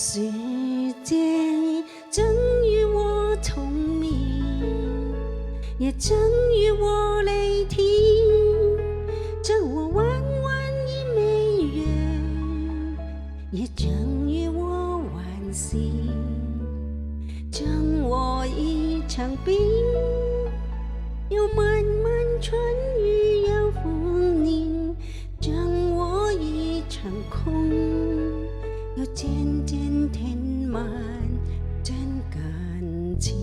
世界正如我聰明，也正如我雷霆，正我萬億美元，也正如我惋惜，正我一場冰，有漫漫春雨要風鈴，正我一場空，有漸漸填滿真感情。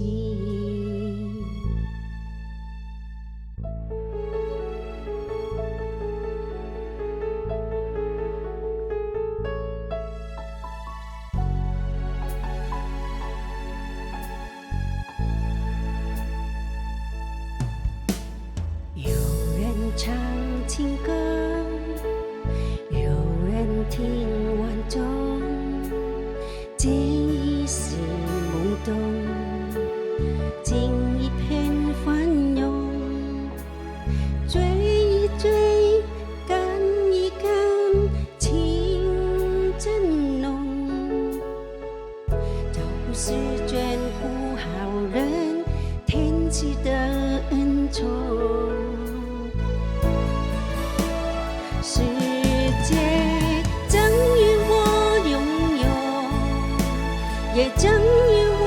有人唱情歌，有人聽晚鐘，記憶是懵懂，經一片翻湧，追一追，趕一趕，情真濃，都是眷顧好人天賜的恩寵。世界正與我擁有，也正與我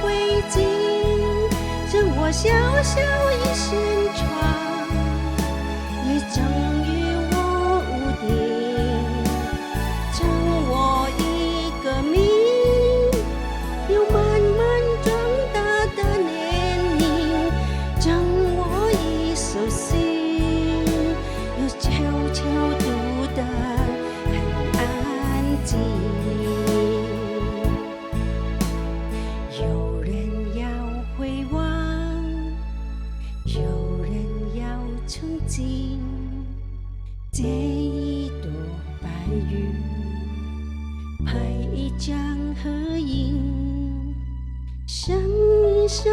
灰燼，正我小小一扇窗，也正與我屋頂，正我一個名，有慢慢長大的年齡，正我一首心，有悄悄讀得很安靜。有人要回望，有人要憧憬，借一朵白雲，拍一張合影，想一想